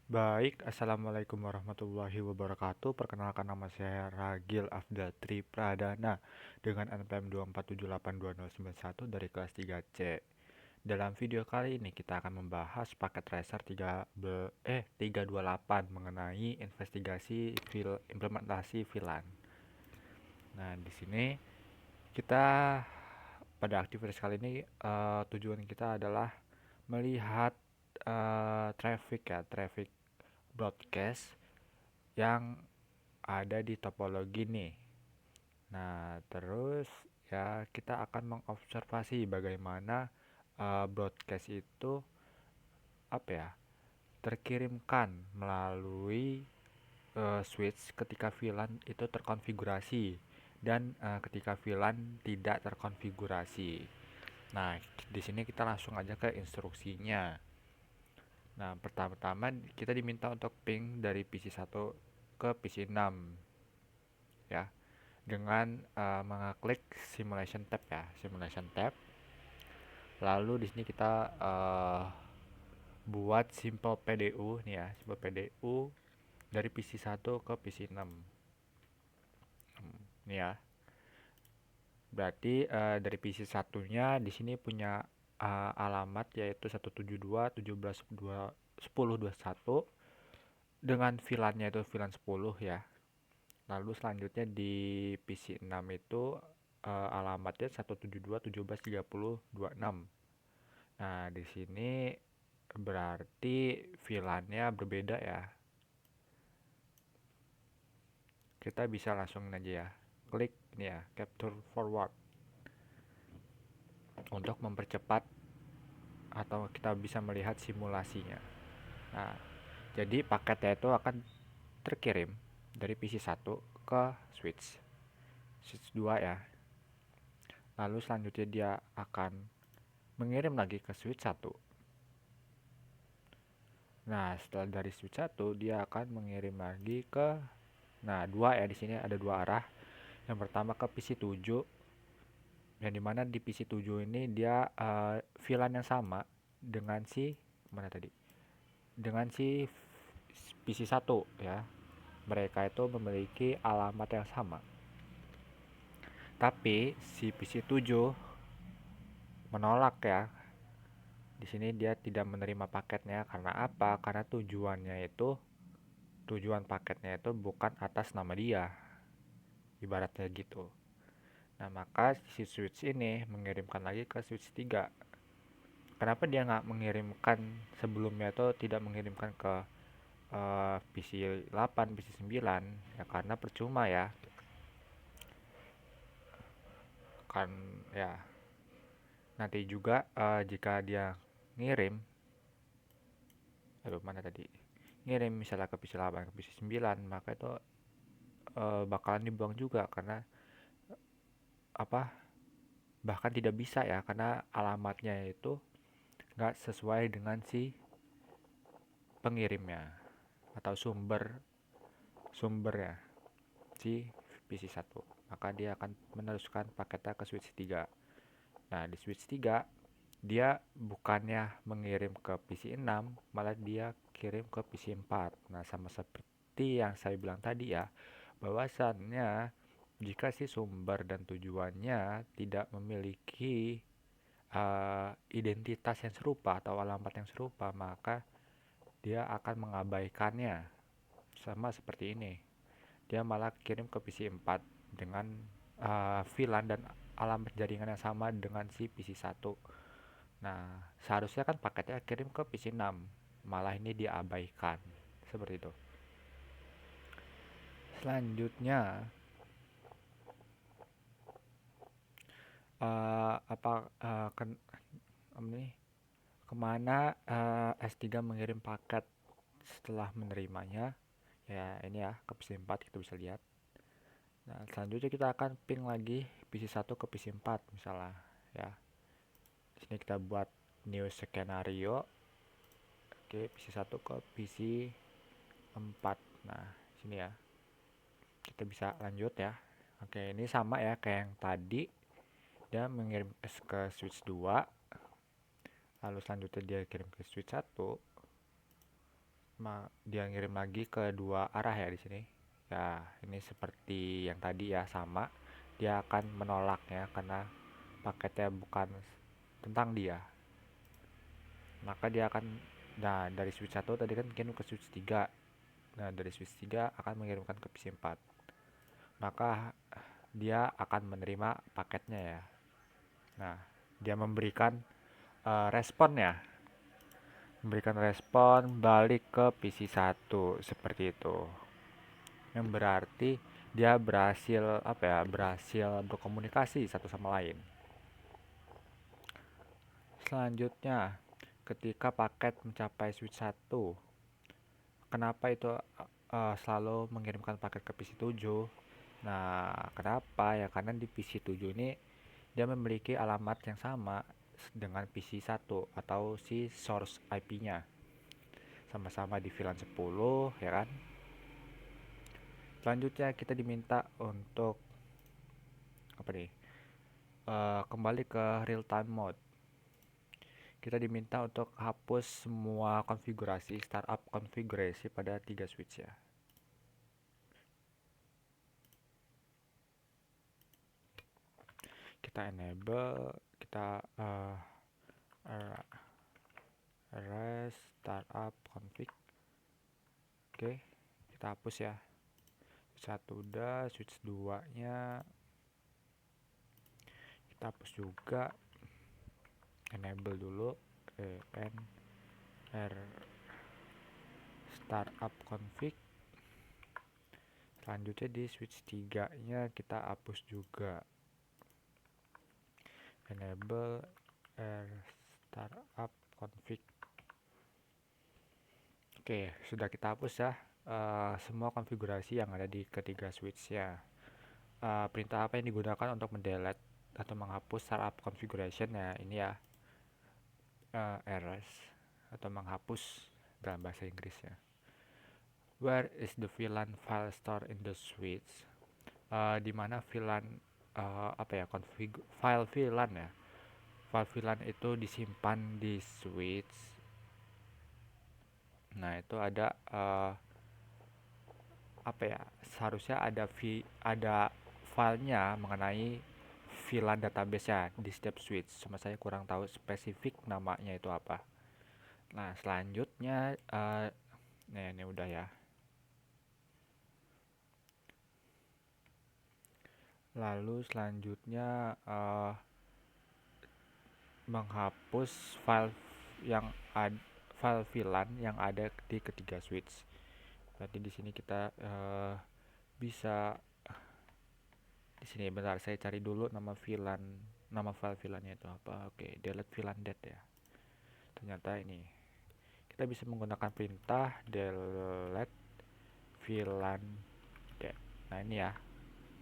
Assalamualaikum warahmatullahi wabarakatuh. Perkenalkan nama saya Ragil Afdal Tri Pradana dengan NPM 247822091 dari kelas 3C. Dalam video kali ini kita akan membahas paket tracer 328 mengenai investigasi implementasi VLAN. Nah, di sini kita pada aktivitas kali ini tujuan kita adalah melihat traffic broadcast yang ada di topologi nih. Nah, terus ya kita akan mengobservasi bagaimana broadcast itu apa ya terkirimkan melalui switch ketika VLAN itu terkonfigurasi dan ketika VLAN tidak terkonfigurasi. Nah, di sini kita langsung aja ke instruksinya. Nah, pertama-tama kita diminta untuk ping dari PC 1 ke PC 6 ya dengan mengeklik simulation tab ya, simulation tab. Lalu di sini kita buat simple PDU nih ya, simple PDU dari PC 1 ke PC 6. Nih ya. Berarti dari PC satunya di sini punya alamat yaitu 172.17.10.21 dengan VLAN-nya itu VLAN 10 ya. Lalu selanjutnya di PC 6 itu alamatnya 172.17.30.26. Nah, di sini berarti VLAN-nya berbeda ya. Kita bisa langsung aja ya. Klik ini ya, capture forward untuk mempercepat atau kita bisa melihat simulasinya. Nah, jadi paketnya itu akan terkirim dari PC 1 ke switch 2 ya. Lalu selanjutnya dia akan mengirim lagi ke switch 1. Nah, setelah dari switch 1 dia akan mengirim lagi ke dua ya, di sini ada dua arah. Yang pertama ke PC 7, yang dimana di PC 7 ini dia VLAN yang sama dengan si mana tadi? Dengan si PC 1 ya. Mereka itu memiliki alamat yang sama. Tapi si PC 7 menolak ya. Di sini dia tidak menerima paketnya karena apa? Karena tujuan paketnya itu bukan atas nama dia. Ibaratnya gitu. Nah, maka si switch ini mengirimkan lagi ke switch 3. Kenapa dia nggak mengirimkan sebelumnya itu tidak mengirimkan ke PC 8, PC 9? Ya karena percuma ya. Kan ya nanti juga jika dia ngirim mana tadi? Ngirim misalnya ke PC 8 ke PC 9, maka itu bakalan dibuang juga karena apa? Bahkan tidak bisa ya karena alamatnya itu nggak sesuai dengan si pengirimnya atau sumber ya si PC 1, maka dia akan meneruskan paketnya ke switch 3. Nah, di switch 3 dia bukannya mengirim ke PC 6, malah dia kirim ke PC 4. Nah, sama seperti yang saya bilang tadi ya, bahwasannya jika si sumber dan tujuannya tidak memiliki identitas yang serupa atau alamat yang serupa, maka dia akan mengabaikannya. Sama seperti ini, dia malah kirim ke PC 4 dengan VLAN dan alamat jaringan yang sama dengan si PC 1. Nah, seharusnya kan paketnya kirim ke PC 6, malah ini diabaikan seperti itu. Selanjutnya apa ini kemana S3 mengirim paket setelah menerimanya ya, ini ya ke PC 4 kita bisa lihat. Nah, selanjutnya kita akan ping lagi PC 1 ke PC 4 misalnya ya. Di sini kita buat new skenario. Oke, PC 1 ke PC 4. Nah, sini ya. Kita bisa lanjut ya. Oke, ini sama ya kayak yang tadi. Dia mengirim ke switch 2. Lalu selanjutnya dia kirim ke switch 1. dia ngirim lagi ke dua arah ya di sini. Ya, ini seperti yang tadi ya, sama. Dia akan menolak ya karena paketnya bukan tentang dia. Maka dia akan, nah dari switch 1 tadi kan kirim ke switch 3. Nah, dari switch 3 akan mengirimkan ke PC 4. Maka dia akan menerima paketnya ya. Nah, dia memberikan respon ya. Memberikan respon balik ke PC 1 seperti itu. Yang berarti dia berhasil apa ya? Berhasil berkomunikasi satu sama lain. Selanjutnya, ketika paket mencapai switch 1, kenapa itu selalu mengirimkan paket ke PC 7? Nah, kenapa ya? Karena di PC 7 ini dia memiliki alamat yang sama dengan PC 1 atau si source IP-nya. Sama-sama di VLAN 10 ya kan. Selanjutnya kita diminta untuk apa nih? Kembali ke real time mode. Kita diminta untuk hapus semua konfigurasi startup konfigurasi pada 3 switch ya. Kita enable, kita erase startup config. Oke, kita hapus ya. Switch 1 udah, switch 2 nya kita hapus juga. Enable dulu r startup config. Selanjutnya di switch 3 nya kita hapus juga. Enable r startup config. Oke, sudah kita hapus ya semua konfigurasi yang ada di ketiga switch ya. Perintah apa yang digunakan untuk mendelete atau menghapus startup configuration ya, ini ya, erase atau menghapus dalam bahasa Inggris ya. Where is the VLAN file store in the switch? Di mana VLAN apa ya, file VLAN ya. File VLAN itu disimpan di switch. Nah, itu ada apa ya? Seharusnya ada filenya mengenai VLAN database ya di setiap switch. Cuma saya kurang tahu spesifik namanya itu apa. Nah, selanjutnya nah ini udah ya. Lalu selanjutnya menghapus file VLAN yang ada di ketiga switch. Berarti di sini kita bisa di sini bentar saya cari dulu nama file VLAN-nya itu apa. Oke, delete VLAN det ya. Ternyata ini. Kita bisa menggunakan perintah delete VLAN det. Nah, ini ya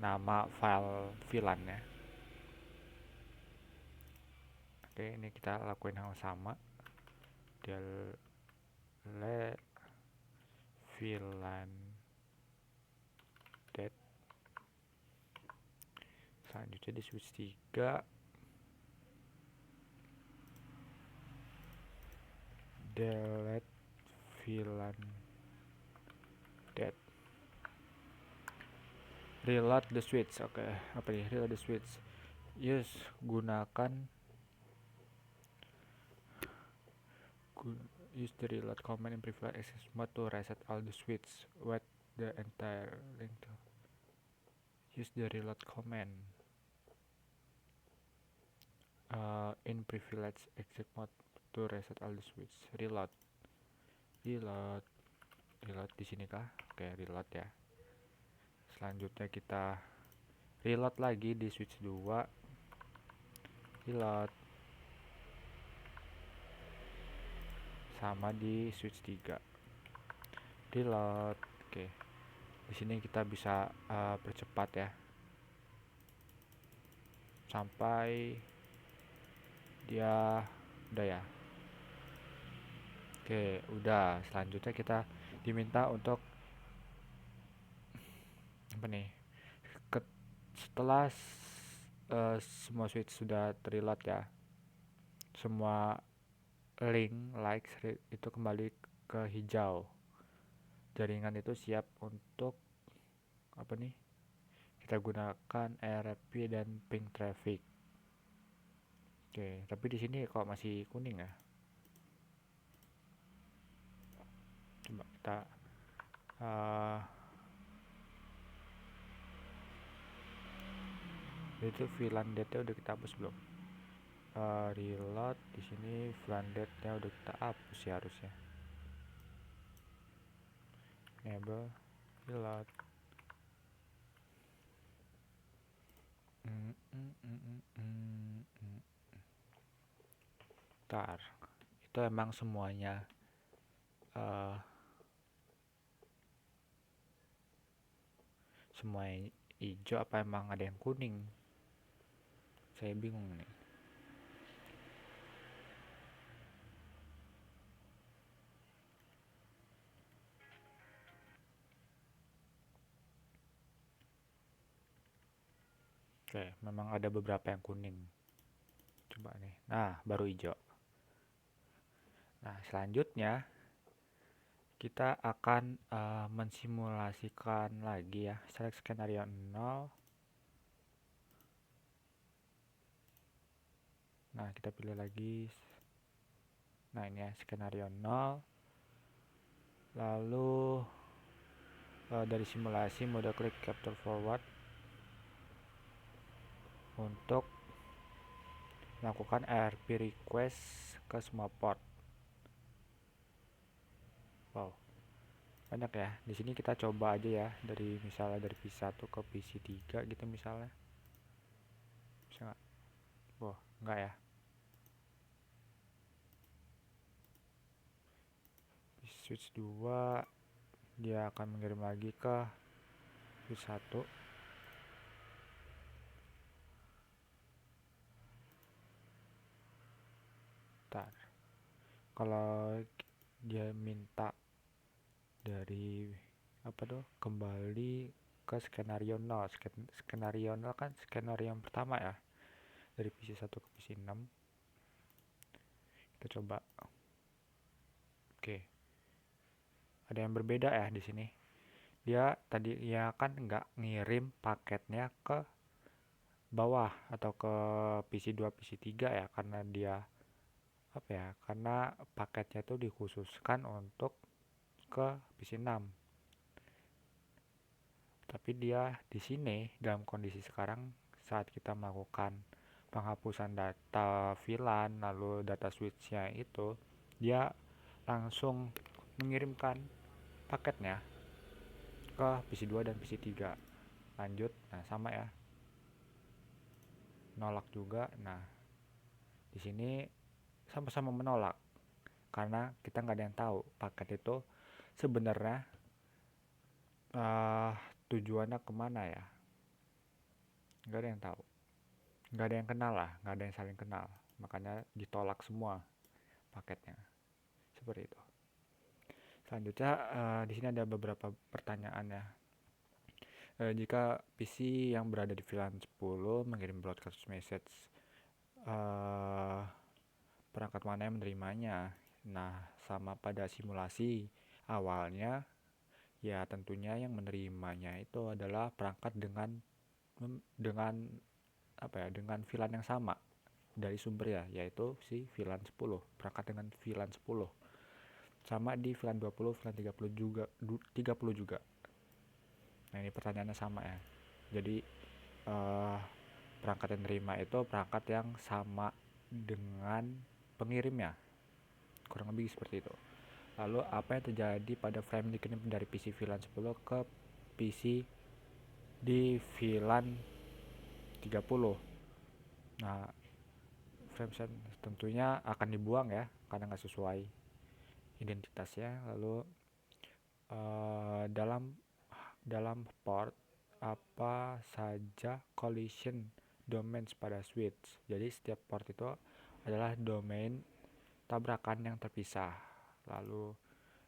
nama file VLAN-nya. Oke, ini kita lakuin hal sama. Delete VLAN det. Selanjutnya di switch 3 delete VLAN det. Reload the switch. Oke, apa nih? Reload the switch. Use the reload command in privilege access mode to reset all the switch. Wait the entire link to use the reload command in privilege exit mode to reset all the switch. Reload di sini kah? Oke, reload ya. Selanjutnya kita reload lagi di switch 2. Reload sama di switch 3. Reload. Oke. Di sini kita bisa percepat ya. Sampai dia udah ya. Oke, udah. Selanjutnya kita diminta untuk apa nih? Setelah semua switch sudah terreload ya, semua link itu kembali ke hijau. jaringan itu siap untuk apa nih? Kita gunakan ERP dan ping traffic. Oke, tapi di sini kok masih kuning ya? Coba kita uh, itu VLAN date-nya udah kita hapus belum? Reload di sini VLAN date-nya udah kita hapus ya harusnya. Enable reload. Ntar, itu emang semuanya uh, semuanya hijau apa emang ada yang kuning? Saya bingung nih. Oke, memang ada beberapa yang kuning. Coba nih. Nah, baru hijau. Nah, selanjutnya kita akan mensimulasikan lagi ya. Select skenario 0. Nah, kita pilih lagi. Nah, ini ya, skenario 0. Lalu dari simulasi mode klik capture forward untuk melakukan ERP request ke semua port. Wow, banyak ya. Di sini kita coba aja ya dari misalnya dari PC1 ke PC3 gitu misalnya. Bisa nggak? Wah, enggak ya. Switch 2 dia akan mengirim lagi ke switch 1. Bentar. Kalau dia minta dari apa tuh kembali ke skenario 0. Skenario 0 kan skenario yang pertama ya, dari PC1 ke PC6. Kita coba. Oke, ada yang berbeda ya di sini. Dia tadi ya kan nggak ngirim paketnya ke bawah atau ke PC2 PC3 ya, karena dia apa ya, karena paketnya itu dikhususkan untuk ke PC6. Tapi dia di sini dalam kondisi sekarang saat kita melakukan penghapusan data VLAN lalu data switch-nya itu, dia langsung mengirimkan paketnya ke PC2 dan PC3. Lanjut, nah sama ya, nolak juga. Nah, di sini sama-sama menolak karena kita nggak ada yang tahu paket itu sebenarnya uh, tujuannya kemana ya, nggak ada yang tahu, nggak ada yang kenal lah, nggak ada yang saling kenal, makanya ditolak semua paketnya seperti itu. Selanjutnya di sini ada beberapa pertanyaan ya. Jika PC yang berada di VLAN 10 mengirim broadcast message, uh, perangkat mana yang menerimanya? Nah, sama pada simulasi awalnya, ya tentunya yang menerimanya itu adalah perangkat dengan apa ya, dengan VLAN yang sama dari sumber ya, yaitu si VLAN 10, perangkat dengan VLAN 10. Sama di VLAN 20, VLAN 30 juga, 30 juga. Nah, ini pertanyaannya sama ya. Jadi perangkat yang terima itu perangkat yang sama dengan pengirimnya, kurang lebih seperti itu. Lalu apa yang terjadi pada frame dikirim dari PC VLAN 10 ke PC di VLAN 30? Nah, frame tentunya akan dibuang ya karena nggak sesuai identitasnya. Lalu dalam port apa saja collision domains pada switch. Jadi setiap port itu adalah domain tabrakan yang terpisah. Lalu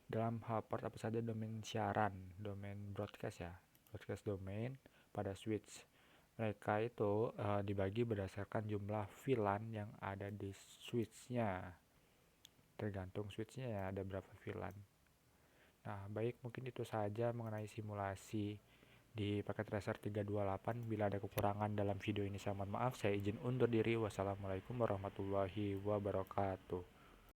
dalam port apa saja domain siaran, domain broadcast ya, broadcast domain pada switch. Mereka itu dibagi berdasarkan jumlah VLAN yang ada di switchnya. Tergantung switchnya ya ada berapa VLAN. Nah, baik, mungkin itu saja mengenai simulasi di paket Racer 328. Bila ada kekurangan dalam video ini saya mohon maaf. Saya izin undur diri. Wassalamualaikum warahmatullahi wabarakatuh.